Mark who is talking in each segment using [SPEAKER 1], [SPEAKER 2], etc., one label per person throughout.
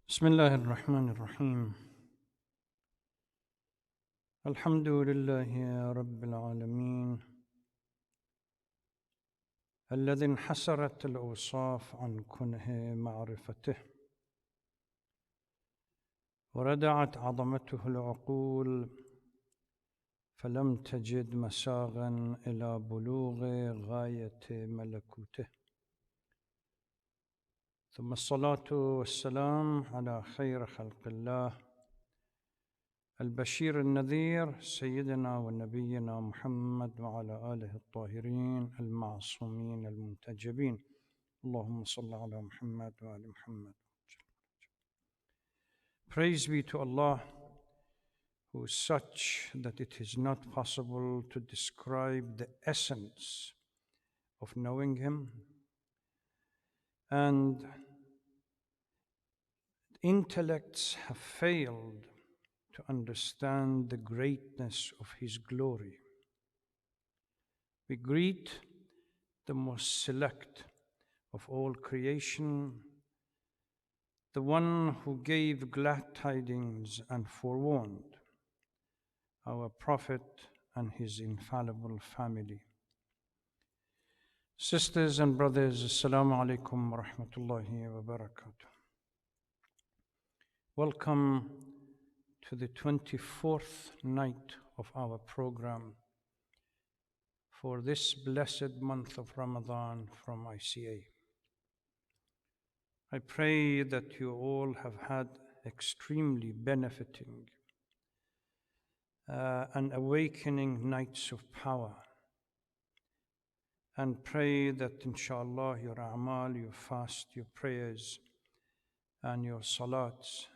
[SPEAKER 1] بسم الله الرحمن الرحيم. الحمد لله رب العالمين الذي انحسرت الأوصاف عن كنه معرفته وردعت عظمته العقول فلم تجد مساغا إلى بلوغ غاية ملكوته، ثم الصلاة والسلام على خير خلق الله البشير النذير سيدنا ونبينا محمد وعلى آله الطاهرين المعصومين المنتجبين. اللهم صل على محمد وآل محمد. Praise be to Allah, who is such that it is not possible to describe the essence of knowing Him, and intellects have failed to understand the greatness of His glory. We greet the most select of all creation, the one who gave glad tidings and forewarned, our Prophet and his infallible family. Sisters and brothers, Assalamu alaikum wa rahmatullahi wa barakatuh. Welcome to the 24th night of our program for this blessed month of Ramadan from ICA. I pray that you all have had extremely benefiting and awakening nights of power, and pray that inshallah your a'mal, your fast, your prayers and your salats,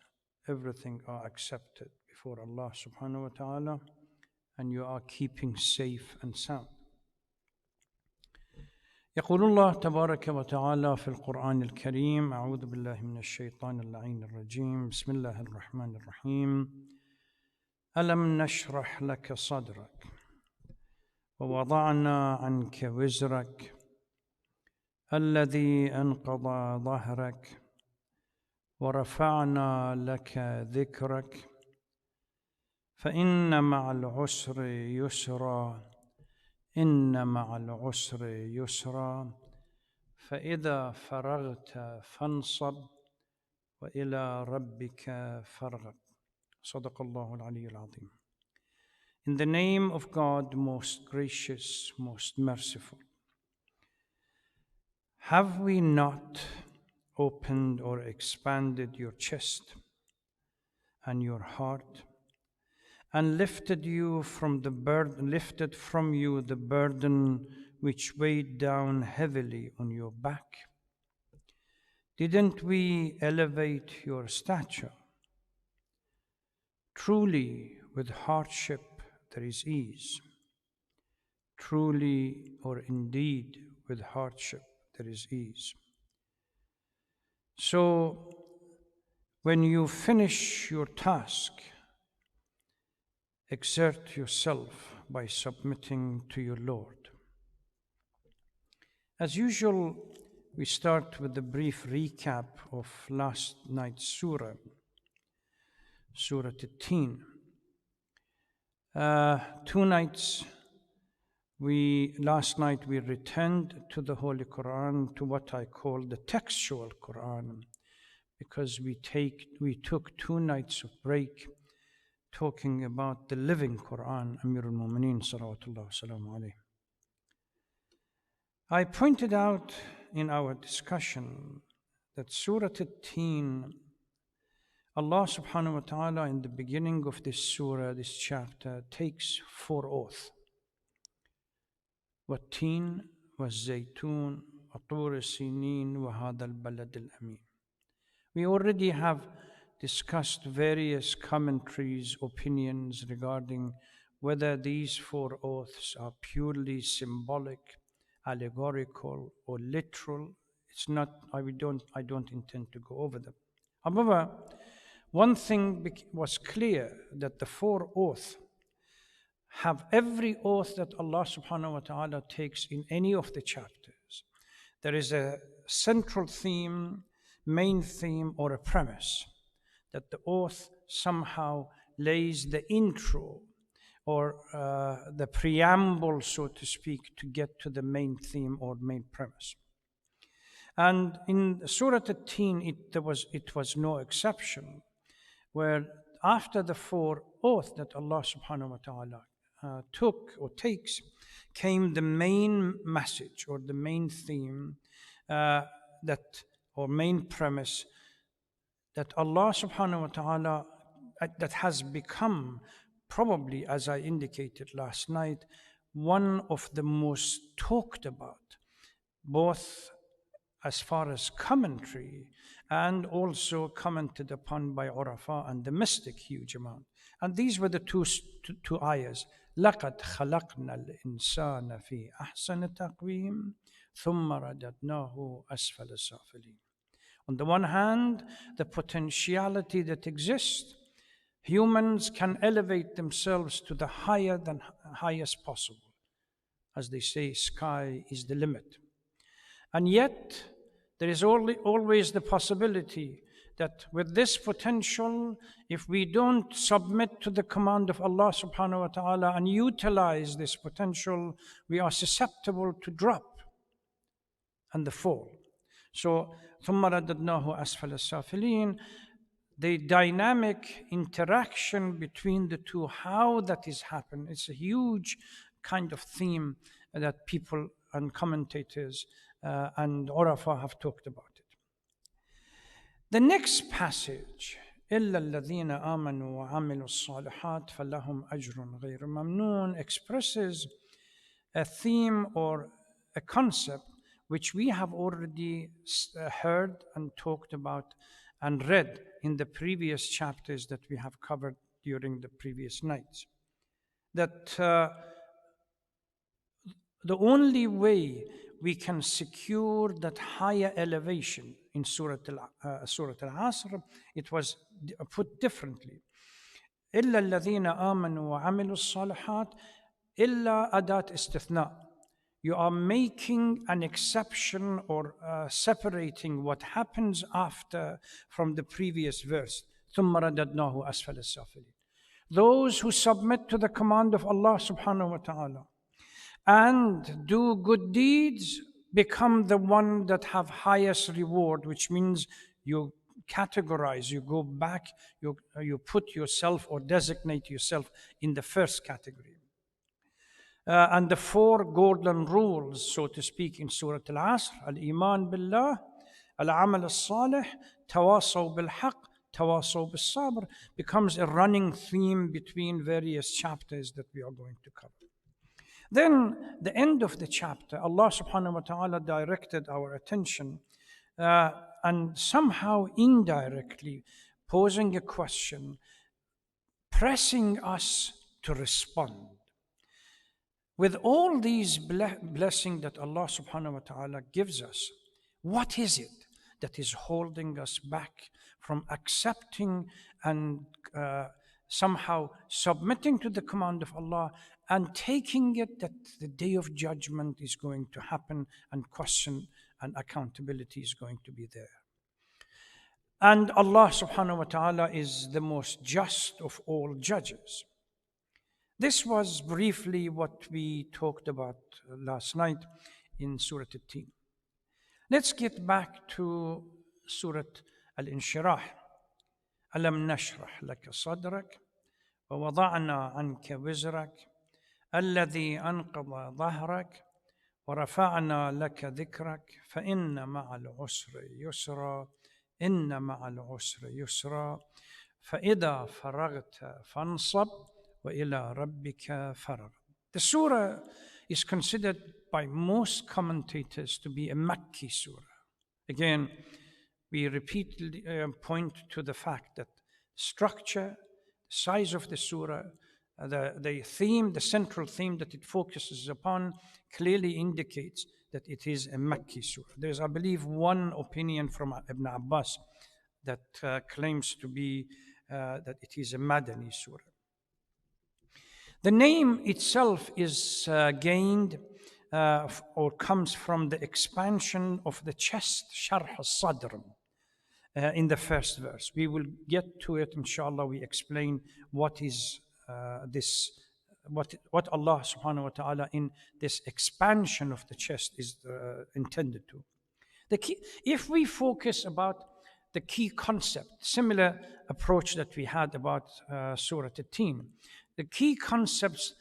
[SPEAKER 1] everything are accepted before Allah subhanahu wa ta'ala, and you are keeping safe and sound. يقول الله تبارك وتعالى في القرآن الكريم: أعوذ بالله من الشيطان اللعين الرجيم، بسم الله الرحمن الرحيم. ألم نشرح لك صدرك ووضعنا عنك وزرك الذي أنقض ظهرك ورفعنا لك ذكرك فإن مع العسر يسرا إن مع العسر يسرا فإذا فرغت فانصب وإلى ربك فارغب. صدق الله العلي العظيم. In the name of God, most gracious, most merciful. Have we not opened or expanded your chest and your heart, and lifted from you the burden which weighed down heavily on your back? Didn't we elevate your stature? Truly, with hardship there is ease. Truly, or indeed, with hardship there is ease. So, when you finish your task, exert yourself by submitting to your Lord. As usual, we start with a brief recap of last night's surah, Surah al-Teen. 2 nights, last night we returned to the Holy Quran, to what I call the textual Quran, because we took 2 nights of break talking about the living Quran, Amir al-Mu'mineen salawatullah salamu alayhi. I pointed out in our discussion that Surah al-Teen, Allah subhanahu wa ta'ala in the beginning of this surah, this chapter, takes 4 oaths. وَالتِّينِ وَالزَّيْتُونِ وَطُورِ السِّينِينِ وَهَذَا الْبَلَدِ الْأَمِينِ. We already have discussed various commentaries, opinions regarding whether these 4 oaths are purely symbolic, allegorical, or literal. It's not. I don't intend to go over them. However, one thing was clear, that the 4 oaths have every oath that Allah subhanahu wa ta'ala takes in any of the chapters. There is a central theme, main theme, or a premise. that the oath somehow lays the intro or the preamble, so to speak, to get to the main theme or main premise. And in Surah At-Tin, it was no exception, where after the four oaths that Allah subhanahu wa ta'ala took or takes, came the main message or the main theme or main premise that Allah subhanahu wa ta'ala, that has become probably, as I indicated last night, one of the most talked about, both as far as commentary and also commented upon by Urafa and the mystic huge amount. And these were the two ayahs. لَقَدْ خَلَقْنَا الْإِنسَانَ فِي أَحْسَنِ تَقْوِيمٍ ثُمَّ رَدَدْنَاهُ أَسْفَلَ السَّافِلِينَ. On the one hand, the potentiality that exists, humans can elevate themselves to the highest possible. As they say, sky is the limit. And yet, there is always the possibility that with this potential, if we don't submit to the command of Allah subhanahu wa ta'ala and utilize this potential, we are susceptible to drop and the fall. So, ثُمَّ رَدَدْنَاهُ أَسْفَلَ السَّافِلِينَ, the dynamic interaction between the two, how that is happening, it's a huge kind of theme that people and commentators and Urafa have talked about it. The next passage, إِلَّا الَّذِينَ آمَنُوا وَعَمِلُوا الصَّالِحَاتِ فَلَهُمْ أَجْرٌ غَيْرُ مَمْنُونَ, expresses a theme or a concept which we have already heard and talked about and read in the previous chapters that we have covered during the previous nights. That the only way we can secure that higher elevation in Surah Al-Asr, it was put differently. إِلَّا الَّذِينَ آمَنُوا وَعَمِلُوا الصَّالِحَاتِ إِلَّا أَدَاة إِسْتِثْنَاء. You are making an exception or separating what happens after from the previous verse. ثُمَّ رَدَدْنَاهُ أَسْفَلَ السَّافِلِينَ. Those who submit to the command of Allah subhanahu wa ta'ala and do good deeds become the one that have highest reward, which means you categorize, you go back, you put yourself or designate yourself in the first category. And the four golden rules, so to speak, in Surah Al-Asr: Al-Iman Billah, Al-Amal Al-Salih, Tawasaw Bil-Haq, Tawasaw Bil-Sabr, becomes a running theme between various chapters that we are going to cover. Then, the end of the chapter, Allah subhanahu wa ta'ala directed our attention and somehow indirectly posing a question, pressing us to respond. With all these blessings that Allah subhanahu wa ta'ala gives us, what is it that is holding us back from accepting and somehow submitting to the command of Allah and taking it that the day of judgment is going to happen and question and accountability is going to be there? And Allah subhanahu wa ta'ala is the most just of all judges. This was briefly what we talked about last night in Surah At-Tin. Let's get back to Surah Al-Inshirah. أَلَمْ نَشْرَحْ لَكَ صَدْرَكَ وَوَضَعْنَا عَنْكَ وِزْرَكَ الَّذِي أَنْقَضَ ظَهْرَكَ وَرَفَعْنَا لَكَ ذِكْرَكَ فَإِنَّ مَعَ الْعُسْرِ يُسْرًا إِنَّ مَعَ الْعُسْرِ يُسْرًا فَإِذَا فَرَغْتَ فَانْصَبْ وَإِلَى رَبِّكَ فَرَغْ. The surah is considered by most commentators to be a Makki surah. Again, we repeatedly point to the fact that structure, size of the surah, the theme, the central theme that it focuses upon clearly indicates that it is a Makki surah. There's, I believe, one opinion from Ibn Abbas that claims to be that it is a Madani surah. The name itself is gained or comes from the expansion of the chest, Sharh al-Sadr. in the first verse. We will get to it, inshallah. We explain what is this, what Allah subhanahu wa ta'ala in this expansion of the chest is intended to. The key, if we focus about the key concept, similar approach that we had about Surah At-Tin, the key concepts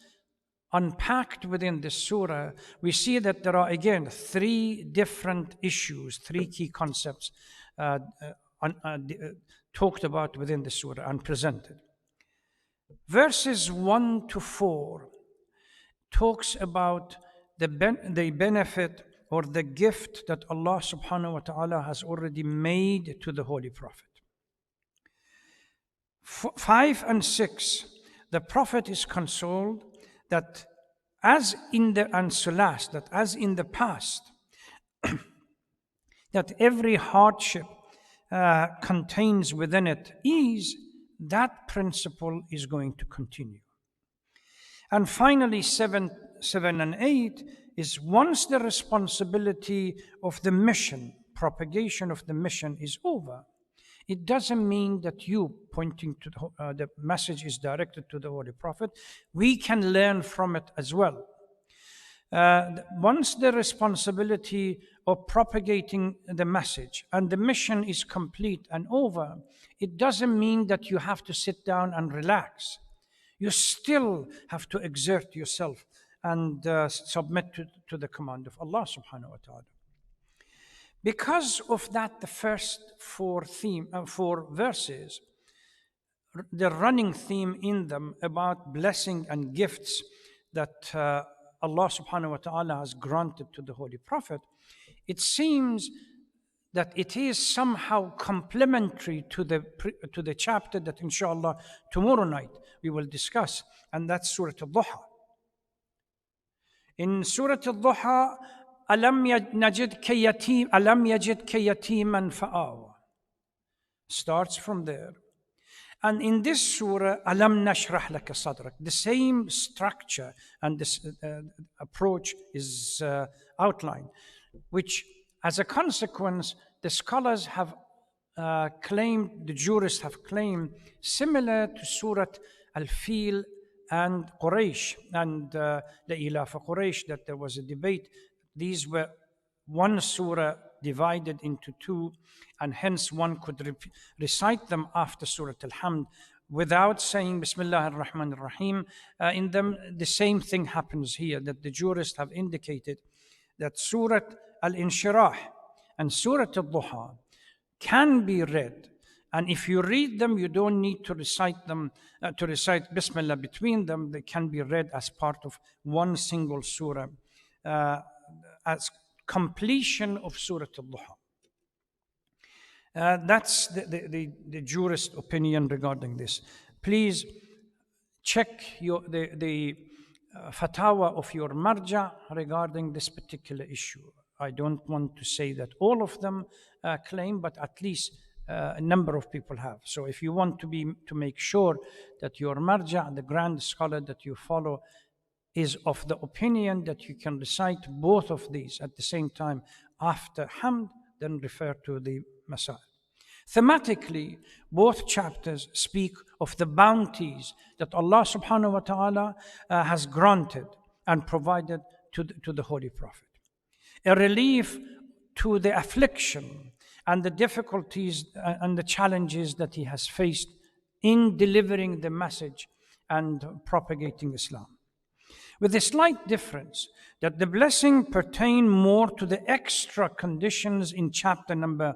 [SPEAKER 1] unpacked within this surah, we see that there are again three different issues, three key concepts talked about within the surah and presented. Verses 1 to 4 talks about the benefit or the gift that Allah subhanahu wa ta'ala has already made to the Holy Prophet. 5 and 6, the Prophet is consoled that as in the past, that every hardship contains within it ease, that principle is going to continue. And finally, 7 and 8 is once the responsibility of the mission, propagation of the mission is over, it doesn't mean that you pointing to the message is directed to the Holy Prophet. We can learn from it as well. Once the responsibility of propagating the message and the mission is complete and over, it doesn't mean that you have to sit down and relax. You still have to exert yourself and submit to the command of Allah subhanahu wa ta'ala. Because of that, the first four verses, the running theme in them about blessing and gifts that Allah subhanahu wa ta'ala has granted to the Holy Prophet, it seems that it is somehow complementary to the chapter that inshallah tomorrow night we will discuss, and that's Surah al-Duha. In Surah al-Duha, أَلَمْ يَجِدْكَ يَتِيمًا فَآوَى starts from there. And in this surah, أَلَمْ نَشْرَحْ لَكَ صَدْرَكَ, the same structure and this approach is outlined, which as a consequence, the scholars have claimed, the jurists have claimed, similar to Surah Al-Fil and Quraysh and La'ila for Quraysh, that there was a debate. These were one surah divided into two, and hence one could recite them after Surah Al-Hamd without saying Bismillah ar-Rahman ar-Rahim. In them, the same thing happens here, that the jurists have indicated that Surah Al-Insharah and Surah Al-Duha can be read. And if you read them, you don't need to recite them, to recite Bismillah between them. They can be read as part of one single surah, as completion of Surah Al-Duha. That's the jurist opinion regarding this. Please check the fatwa of your marja regarding this particular issue. I don't want to say that all of them claim, but at least a number of people have. So if you want to make sure that your marja, the grand scholar that you follow, is of the opinion that you can recite both of these at the same time after Hamd, then refer to the Masail. Thematically, both chapters speak of the bounties that Allah subhanahu wa ta'ala has granted and provided to the Holy Prophet. A relief to the affliction and the difficulties and the challenges that he has faced in delivering the message and propagating Islam. With a slight difference that the blessing pertain more to the extra conditions in chapter number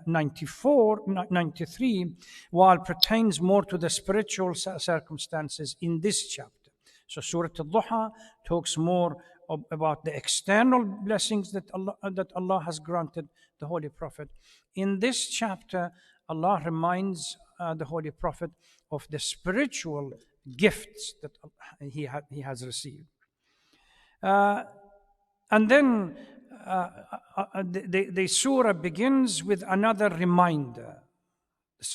[SPEAKER 1] 93, while pertains more to the spiritual circumstances in this chapter. So Surah Al-Duha talks more about the external blessings that Allah has granted the Holy Prophet. In this chapter, Allah reminds the Holy Prophet of the spiritual gifts that he has received. And then the surah begins with another reminder.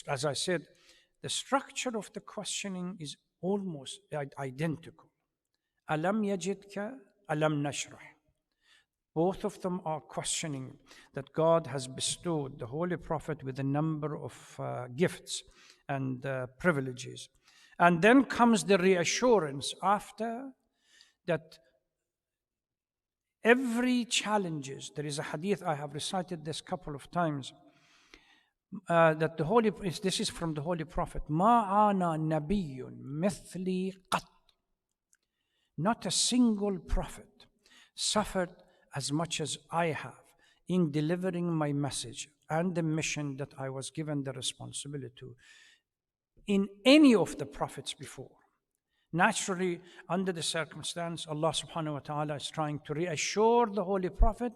[SPEAKER 1] As I said, the structure of the questioning is almost identical. Alam yajidka, alam nashrah. Both of them are questioning that God has bestowed the Holy Prophet with a number of gifts and privileges. And then comes the reassurance after that every challenges. There is a hadith, I have recited this couple of times, that this is from the Holy Prophet. Ma ana nabiyyun mithli qat. Not a single prophet suffered as much as I have in delivering my message and the mission that I was given the responsibility to in any of the prophets before. Naturally, under the circumstance, Allah subhanahu wa ta'ala is trying to reassure the Holy Prophet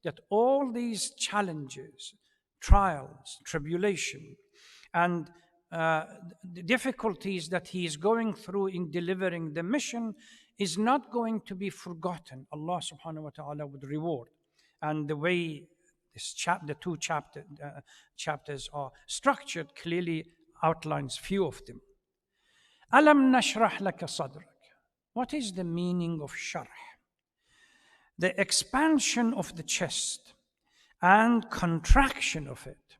[SPEAKER 1] that all these challenges, trials, tribulation, and the difficulties that he is going through in delivering the mission is not going to be forgotten. Allah subhanahu wa ta'ala would reward. And the way the two chapters are structured clearly outlines few of them. Alam nashrah laka sadrak. What is the meaning of sharh? The expansion of the chest and contraction of it.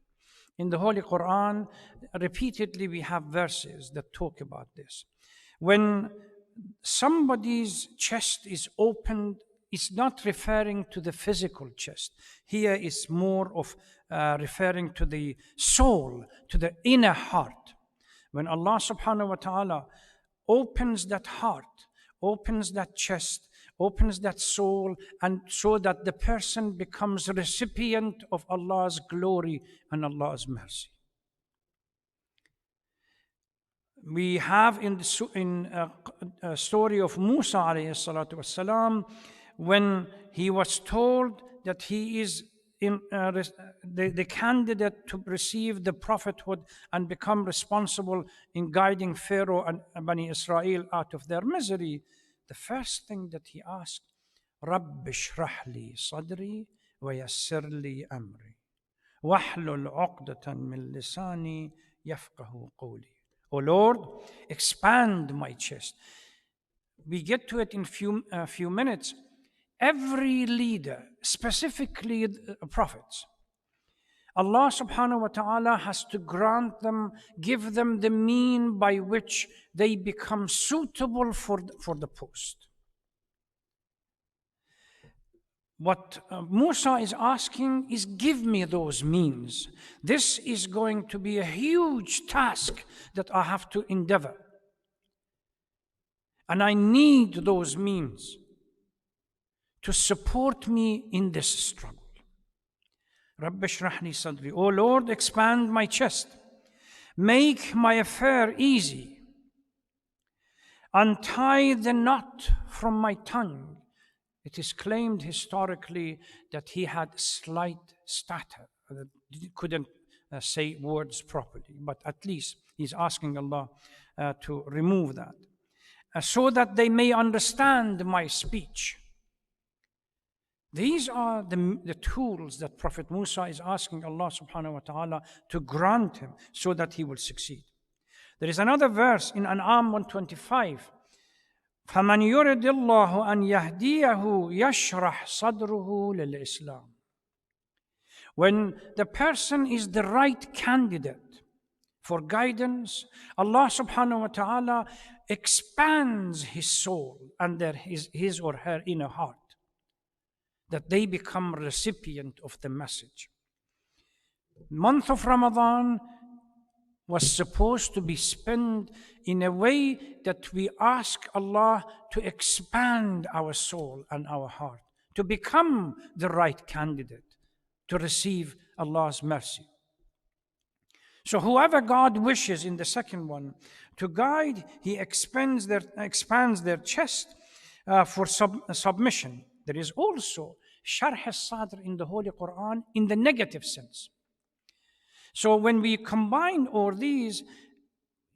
[SPEAKER 1] In the Holy Quran, repeatedly we have verses that talk about this. When somebody's chest is opened, it's not referring to the physical chest. Here is more of referring to the soul, to the inner heart. When Allah subhanahu wa ta'ala opens that heart, opens that chest, opens that soul, and so that the person becomes a recipient of Allah's glory and Allah's mercy. We have in the story of Musa alayhi salatu wasalam, when he was told that he is the candidate to receive the prophethood and become responsible in guiding Pharaoh and Bani Israel out of their misery, the first thing that he asked, رَبِّ اشْرَحْ لِي صَدْرِي وَيَسِّرْ لِي أَمْرِي وَاحْلُلْ عُقْدَةً مِّن لِسَانِي يَفْقَهُ قَوْلِي. O Lord, expand my chest. We get to it in a few minutes. Every leader, specifically prophets, Allah subhanahu wa ta'ala has to grant them, give them the mean by which they become suitable for the post. What Musa is asking is, give me those means. This is going to be a huge task that I have to endeavor. And I need those means to support me in this struggle. Rabbi shrah li sadri. O Lord, expand my chest. Make my affair easy. Untie the knot from my tongue. It is claimed historically that he had slight stutter, couldn't say words properly, but at least he's asking Allah to remove that, so that they may understand my speech. These are the tools that Prophet Musa is asking Allah subhanahu wa ta'ala to grant him so that he will succeed. There is another verse in An'am 125. فَمَنْ يُرِدِ اللَّهُ أَنْ يَهْدِيَهُ يَشْرَحْ صَدْرُهُ لِلْإِسْلَامِ. When the person is the right candidate for guidance, Allah subhanahu wa ta'ala expands his soul and his or her inner heart, that they become recipient of the message. Month of Ramadan was supposed to be spent in a way that we ask Allah to expand our soul and our heart, to become the right candidate, to receive Allah's mercy. So whoever God wishes in the second one to guide, He expands their chest for submission. There is also Sharh al-Sadr in the Holy Quran in the negative sense. So when we combine all these,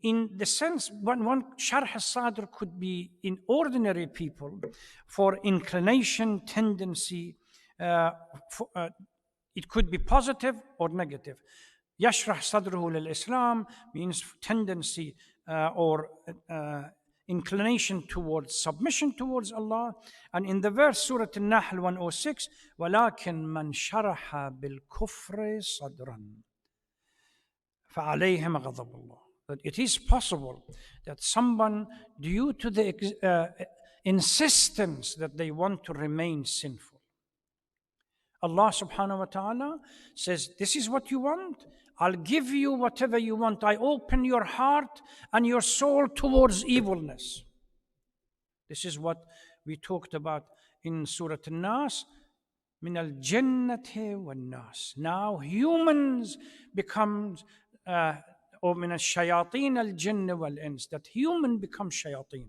[SPEAKER 1] in the sense, one Sharh al-Sadr could be in ordinary people for inclination, tendency, it could be positive or negative. Yashrah sadruhu lil-Islam means tendency or inclination towards submission towards Allah. And in the verse Surah An-Nahl 106, وَلَكِنْ مَنْ شَرَحَ بِالْكُفْرِ صَدْرًا فَعَلَيْهِمْ غَضَبُ اللَّهِ. That it is possible that someone, due to the insistence that they want to remain sinful, Allah subhanahu wa ta'ala says, this is what you want, I'll give you whatever you want. I open your heart and your soul towards evilness. This is what we talked about in Surah An-Nas, min al-jannati wal-nas. Now humans becomes, or min al-shayateen al-jinn wal-ins, that human becomes shayateen.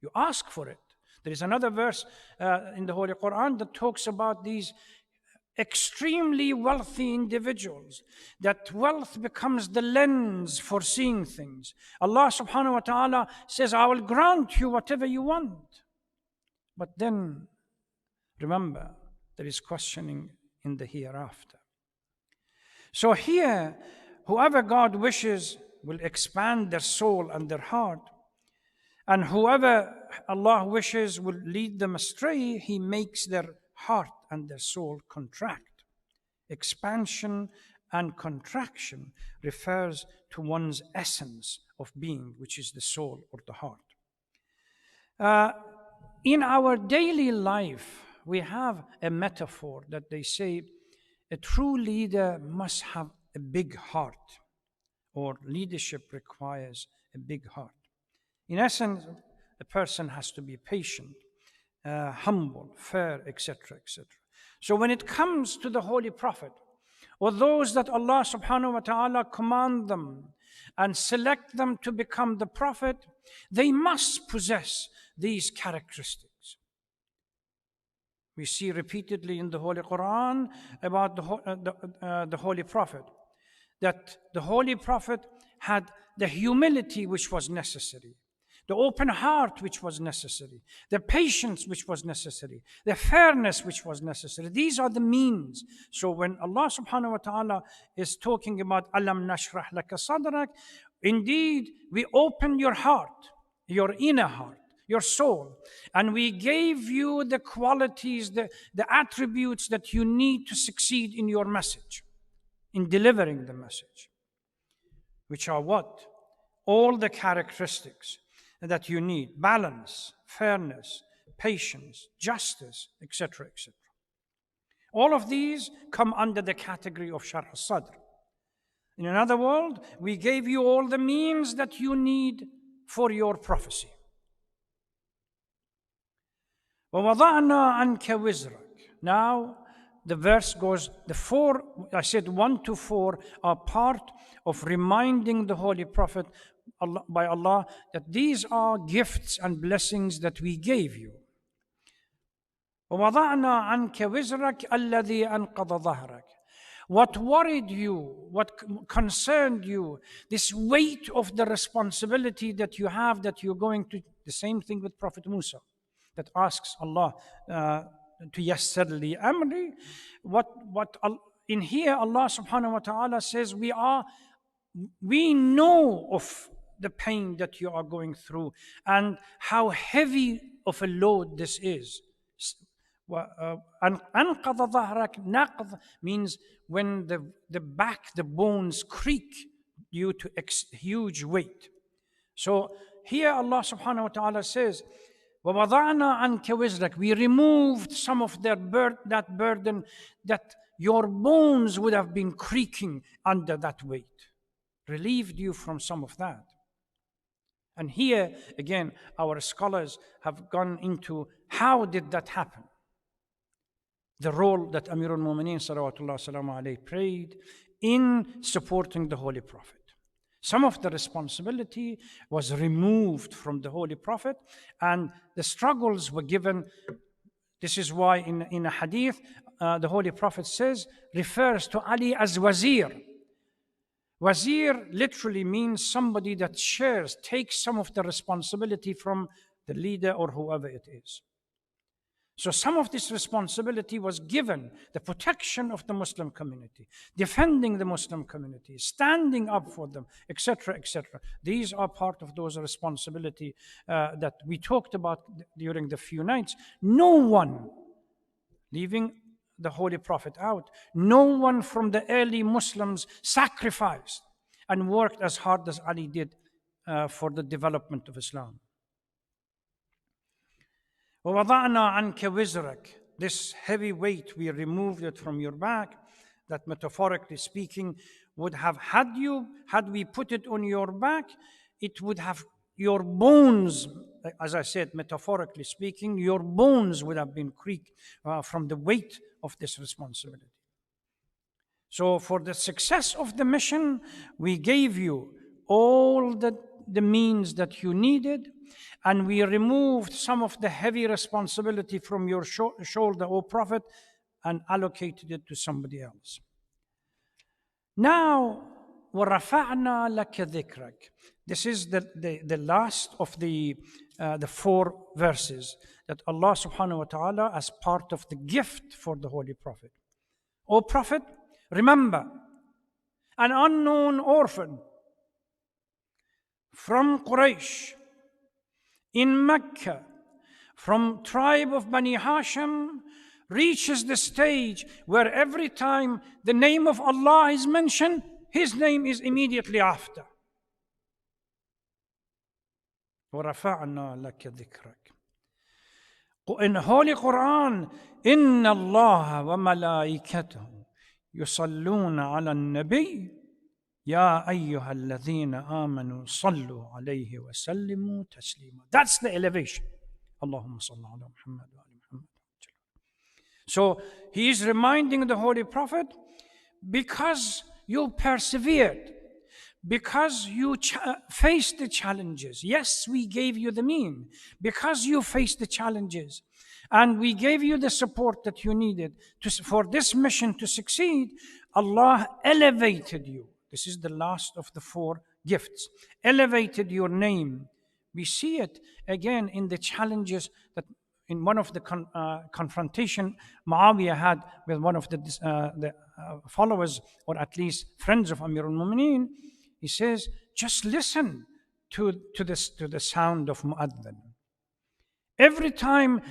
[SPEAKER 1] You ask for it. There is another verse in the Holy Quran that talks about these extremely wealthy individuals, that wealth becomes the lens for seeing things. Allah subhanahu wa ta'ala says, I will grant you whatever you want. But then, remember, there is questioning in the hereafter. So here, whoever God wishes will expand their soul and their heart, and whoever Allah wishes will lead them astray, He makes their heart and their soul contract. Expansion and contraction refers to one's essence of being, which is the soul or the heart. In our daily life, we have a metaphor that they say a true leader must have a big heart, or leadership requires a big heart. In essence, a person has to be patient, humble, fair, etc., etc. So when it comes to the Holy Prophet, or those that Allah subhanahu wa ta'ala command them and select them to become the Prophet, they must possess these characteristics. We see repeatedly in the Holy Quran about the Holy Prophet, that the Holy Prophet had the humility which was necessary, the open heart which was necessary, the patience which was necessary, the fairness which was necessary. These are the means. So when Allah subhanahu wa ta'ala is talking about Alam nashrah laka sadrak, indeed we opened your heart, your inner heart, your soul, and we gave you the qualities, the attributes that you need to succeed in your message, in delivering the message, which are what? All the characteristics that you need: balance, fairness, patience, justice, etc., etc. All of these come under the category of Sharh al-Sadr. In another word, we gave you all the means that you need for your prophecy. وَوَضَعْنَا عَنْكَ وِزْرَكَ. Now, the verse goes, the four, I said 1 to 4, are part of reminding the Holy Prophet by Allah that these are gifts and blessings that we gave you. وَوَضَعْنَا عَنْكَ وِزْرَكَ الَّذِي أَنْقَضَ ظَهْرَكَ. What worried you, what concerned you, this weight of the responsibility that you have, that you're going to, the same thing with Prophet Musa, that asks Allah to yassir li amri. In here Allah subhanahu wa ta'ala says, we know of the pain that you are going through and how heavy of a load this is. أَنْقَضَ ظَهْرَكَ. Naqd means when the back, the bones creak due to huge weight. So here Allah subhanahu wa ta'ala says, وَوَضَعْنَا عَنْكَ وِزْرَكَ. We removed some of that burden that your bones would have been creaking under that weight. Relieved you from some of that. And here, again, our scholars have gone into how did that happen? The role that Amir al-Mu'mineen salawatullah salamu alayhi played in supporting the Holy Prophet. Some of the responsibility was removed from the Holy Prophet and the struggles were given. This is why in a hadith, the Holy Prophet refers to Ali as Wazir. Wazir literally means somebody that takes some of the responsibility from the leader or whoever it is. So some of this responsibility was given, the protection of the Muslim community, defending the Muslim community, standing up for them, etc., etc. These are part of those responsibility that we talked about during the few nights. No one, leaving the Holy Prophet out, no one from the early Muslims sacrificed and worked as hard as Ali did for the development of Islam. وَوَضَعْنَا عَنْكَ وِزْرَكَ. This heavy weight, we removed it from your back. That, metaphorically speaking, would have had we put it on your back, it would have, your bones, as I said, metaphorically speaking, your bones would have been creaked from the weight of this responsibility. So for the success of the mission, we gave you all the means that you needed, and we removed some of the heavy responsibility from your shoulder, O Prophet, and allocated it to somebody else. Now, وَرَفَعْنَا لَكَ ذِكْرَكَ. This is the last of the 4 verses that Allah subhanahu wa ta'ala, as part of the gift for the Holy Prophet. O Prophet, remember, an unknown orphan from Quraysh, in Mecca, from tribe of Bani Hashim, reaches the stage where every time the name of Allah is mentioned, his name is immediately after. وَرَفَعْنَا لَكَ ذِكْرَكَ. In Holy Quran, إِنَّ اللَّهَ وَمَلَائِكَتَهُ يُصَلُّونَ عَلَى النَّبِيِّ يَا أَيُّهَا الَّذِينَ آمَنُوا صَلُّوا عَلَيْهِ وَسَلِّمُوا تَسْلِيمًا. That's the elevation. Allahumma salli ala Muhammad wa ali Muhammad. So he is reminding the Holy Prophet, because you persevered, because you faced the challenges. Yes, we gave you the mean. Because you faced the challenges, and we gave you the support that you needed for this mission to succeed, Allah elevated you. This is the last of the 4 gifts. Elevated your name. We see it again in the challenges that in one of the confrontation Muawiyah had with one of the followers, or at least friends of Amir al-Mu'mineen. He says, just listen to the sound of Mu'adhan. Every time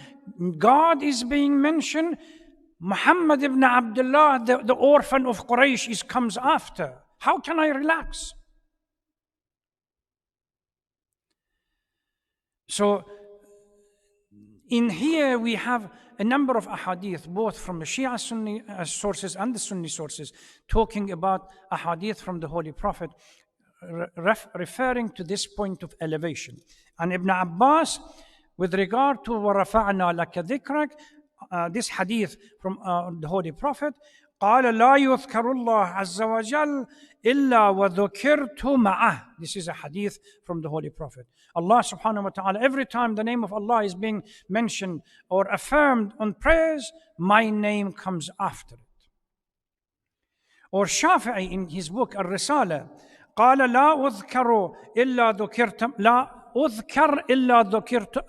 [SPEAKER 1] God is being mentioned, Muhammad ibn Abdullah, the orphan of Quraysh, comes after. How can I relax? So in here we have a number of ahadith, both from the Shia Sunni sources and the Sunni sources, talking about ahadith from the Holy Prophet, referring to this point of elevation. And Ibn Abbas, with regard to وَرَفَعْنَا لَكَ ذِكْرَكَ, this hadith from the Holy Prophet, قال لا يذكر الله عز وجل إلا وذكرت معه. This is a hadith from the Holy Prophet. Allah subhanahu wa ta'ala, every time the name of Allah is being mentioned or affirmed on prayers, my name comes after it. Or Shafi'i in his book Al-Risala, قال لا أذكر إلا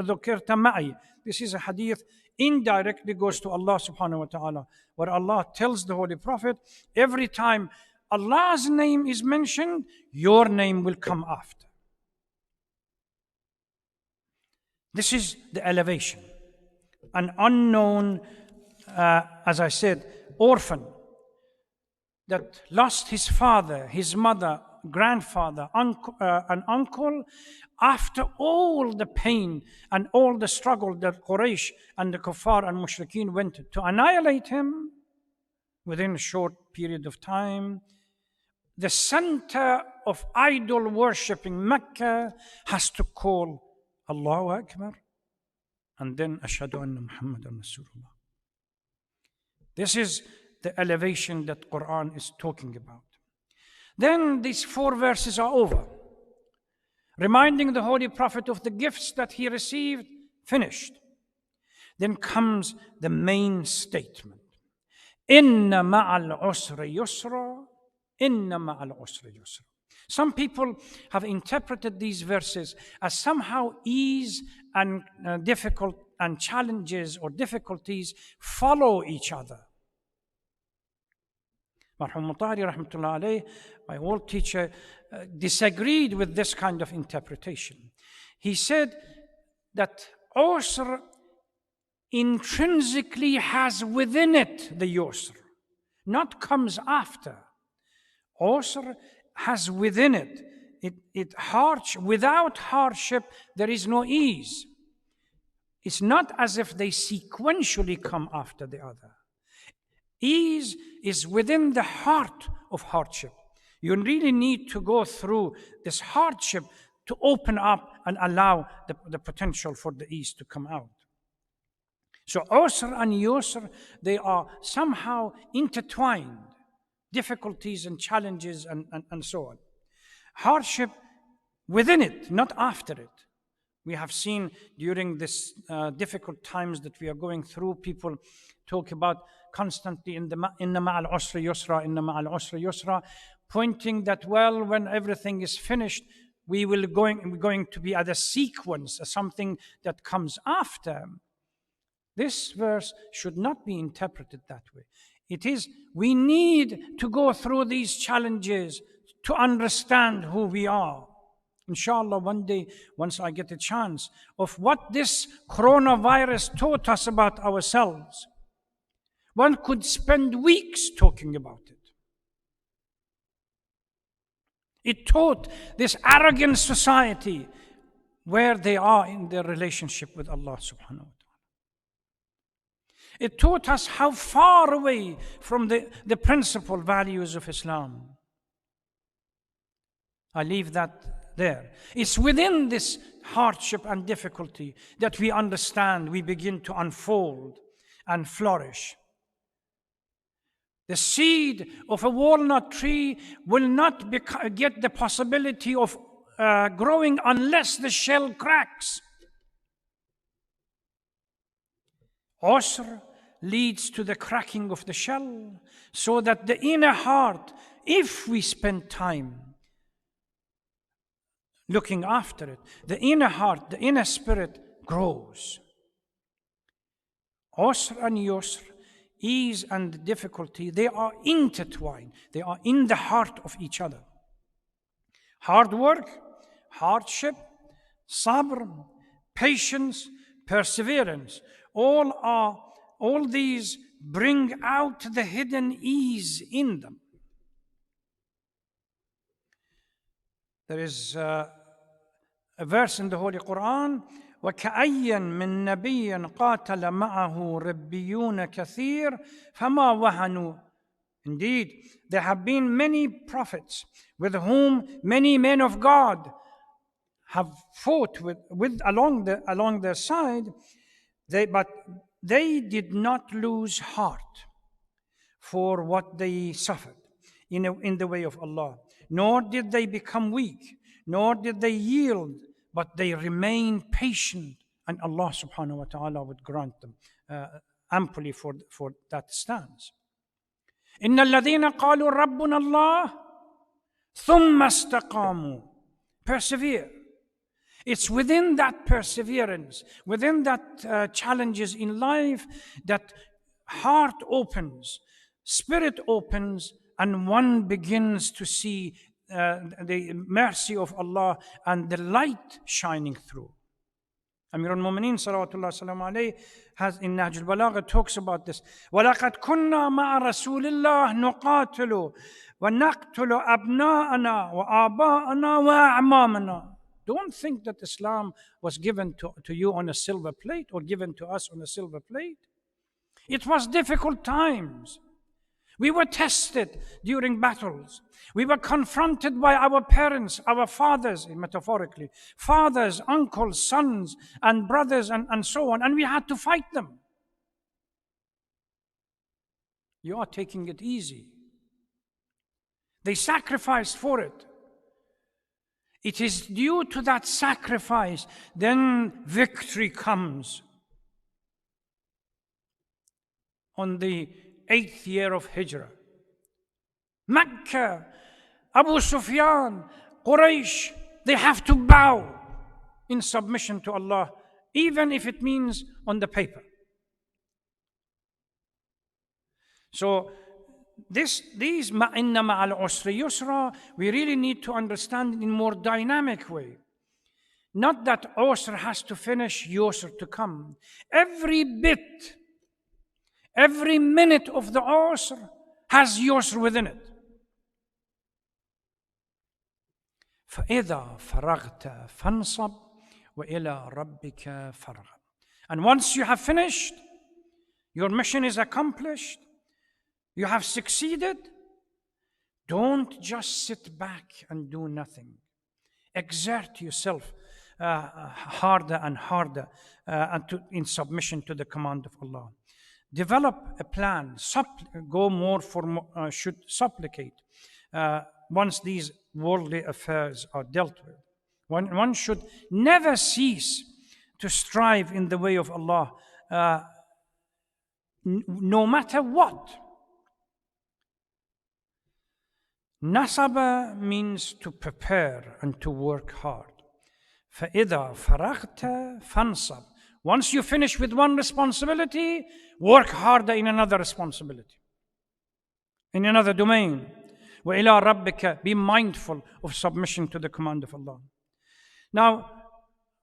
[SPEAKER 1] ذكرت معي. This is a hadith indirectly goes to Allah subhanahu wa ta'ala, where Allah tells the Holy Prophet, every time Allah's name is mentioned, your name will come after. This is the elevation. An unknown, as I said, orphan that lost his father, his mother, grandfather, an uncle, after all the pain and all the struggle that Quraysh and the Kuffar and Mushrikeen went to annihilate him within a short period of time. The center of idol worshipping Mecca has to call Allahu Akbar and then Ashhadu anna Muhammadan Rasulullah. This is the elevation that Quran is talking about. Then these 4 verses are over, reminding the Holy Prophet of the gifts that he received, finished. Then comes the main statement. Inna ma'al usri yusra, inna ma'al usri yusra. Some people have interpreted these verses as somehow ease and difficult and challenges or difficulties follow each other. Marhum Mutahari rahmatullah alayh, my old teacher, disagreed with this kind of interpretation. He said that usr intrinsically has within it the yusr, not comes after. Usr has within it. Without hardship, there is no ease. It's not as if they sequentially come after the other. Ease is within the heart of hardship. You really need to go through this hardship to open up and allow the potential for the ease to come out. So usr and yusr, they are somehow intertwined. Difficulties and challenges and so on. Hardship within it, not after it. We have seen during this difficult times that we are going through, people talk about constantly inna ma'al usri yusra, inna ma'al usri yusra, pointing that, well, when everything is finished, we're going to be at a sequence, something that comes after. This verse should not be interpreted that way. It is, we need to go through these challenges to understand who we are. Inshallah, one day, once I get a chance of what this coronavirus taught us about ourselves, one could spend weeks talking about it. It taught this arrogant society where they are in their relationship with Allah subhanahu wa ta'ala. It taught us how far away from the principal values of Islam. I leave that there. It's within this hardship and difficulty that we understand, we begin to unfold and flourish. The seed of a walnut tree will not get the possibility of growing unless the shell cracks. Usr leads to the cracking of the shell, so that the inner heart, if we spend time looking after it, the inner heart, the inner spirit grows. Usr and yusr, ease and difficulty, they are intertwined. They are in the heart of each other. Hard work, hardship, sabr, patience, perseverance, all these bring out the hidden ease in them. There is a verse in the Holy Quran, وَكَأَيًّا مِّن نَبِيٍّ قَاتَلَ مَعَهُ رِبِّيُّونَ كَثِيرٌ فَمَا وَهَنُوا. Indeed, there have been many prophets with whom many men of God have fought along their side, but they did not lose heart for what they suffered in the way of Allah. Nor did they become weak, nor did they yield, but they remained patient, and Allah subhanahu wa ta'ala would grant them amply for that stance. إِنَّ الَّذِينَ قَالُوا رَبُّنَا اللَّهُ ثُمَّ اسْتَقَامُوا. Persevere. It's within that perseverance, within that challenges in life, that heart opens, spirit opens, and one begins to see the mercy of Allah and the light shining through. Amir al-Mu'mineen salawatullah salamu alayhi has in Nahj al-Balagha talks about this. وَلَقَدْ كُنَّا مَعَ رَسُولِ اللَّهِ نُقَاتِلُ وَنَقْتُلُ أَبْنَاءَنَا وَآبَاءَنَا وَأَعْمَامَنَا. Don't think that Islam was given to you on a silver plate or given to us on a silver plate. It was difficult times. We were tested during battles. We were confronted by our parents, our fathers, metaphorically, fathers, uncles, sons, and brothers, and so on, and we had to fight them. You are taking it easy. They sacrificed for it. It is due to that sacrifice, then victory comes. On the 8th year of Hijrah, Mecca, Abu Sufyan, Quraysh, they have to bow in submission to Allah even if it means on the paper. So these inna ma'al usri yusra, we really need to understand in a more dynamic way. Not that usr has to finish, yusr to come. Every bit, every minute of the usr has yusr within it. فَإِذَا فَرَغْتَ فَانْصَبْ وَإِلَى رَبِّكَ فَارْغَب. And once you have finished, your mission is accomplished, you have succeeded, don't just sit back and do nothing. Exert yourself harder and harder in submission to the command of Allah. Develop a plan. Go more for should supplicate once these worldly affairs are dealt with. One should never cease to strive in the way of Allah, no matter what. Nasaba means to prepare and to work hard. فَإِذَا فَرَغْتَ فَانْصَبْ. Once you finish with one responsibility, work harder in another responsibility, in another domain. وَإِلَىٰ رَبِّكَ. Be mindful of submission to the command of Allah. Now,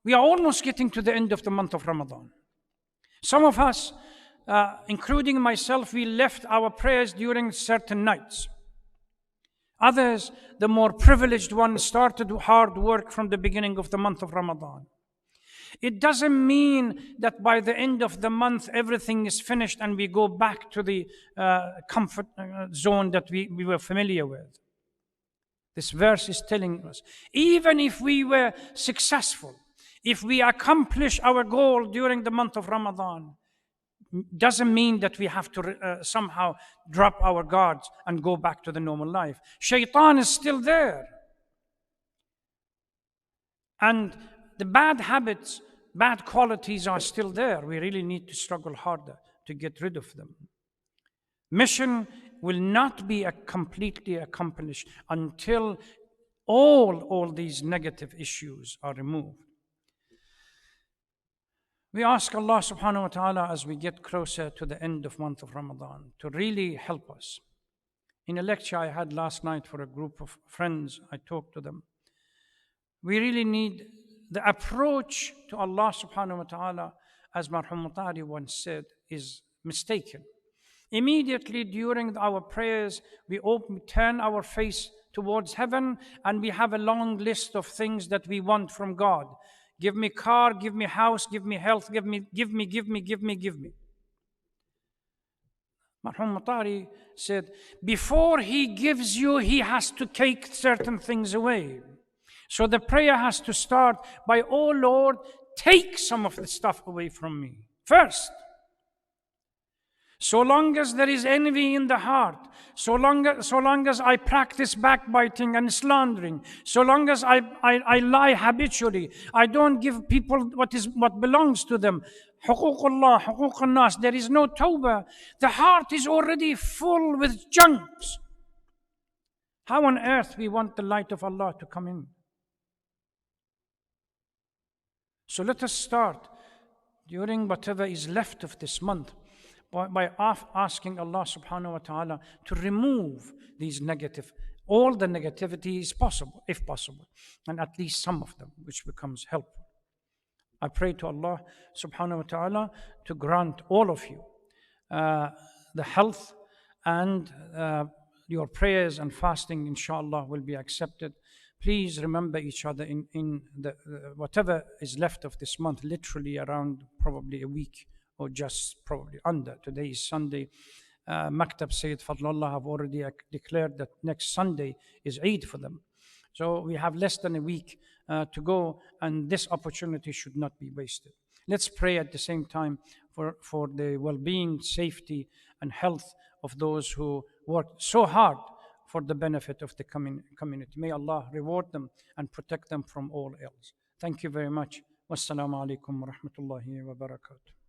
[SPEAKER 1] we are almost getting to the end of the month of Ramadan. Some of us, including myself, we left our prayers during certain nights. Others, the more privileged ones, started hard work from the beginning of the month of Ramadan. It doesn't mean that by the end of the month everything is finished and we go back to the comfort zone that we were familiar with. This verse is telling us, even if we were successful, if we accomplish our goal during the month of Ramadan, doesn't mean that we have to somehow drop our guards and go back to the normal life. Shaitan is still there. And the bad habits, bad qualities are still there. We really need to struggle harder to get rid of them. Mission will not be completely accomplished until all these negative issues are removed. We ask Allah subhanahu wa ta'ala as we get closer to the end of month of Ramadan to really help us. In a lecture I had last night for a group of friends, I talked to them. We really need the approach to Allah subhanahu wa ta'ala, as Marhum Mutari once said, is mistaken. Immediately during our prayers, we turn our face towards heaven and we have a long list of things that we want from God. Give me car, give me house, give me health, give me. Marhum Mutari said, before he gives you, he has to take certain things away. So the prayer has to start by, oh Lord, take some of the stuff away from me first. So long as there is envy in the heart, so long as I practice backbiting and slandering, so long as I lie habitually, I don't give people what belongs to them, huququllah, huquq nas, there is no tawbah, the heart is already full with junks. How on earth we want the light of Allah to come in? So let us start during whatever is left of this month by asking Allah subhanahu wa ta'ala to remove these all the negativity is possible, if possible, and at least some of them, which becomes helpful. I pray to Allah subhanahu wa ta'ala to grant all of you the health, and your prayers and fasting, inshallah, will be accepted. Please remember each other in the whatever is left of this month, literally around probably a week, or just probably under. Today is Sunday. Maktab Sayyid Fadlallah have already declared that next Sunday is Eid for them. So we have less than a week to go, and this opportunity should not be wasted. Let's pray at the same time for the well-being, safety, and health of those who work so hard for the benefit of the community. May Allah reward them and protect them from all else. Thank you very much. Wassalamu alaikum wa rahmatullahi wa barakatuh.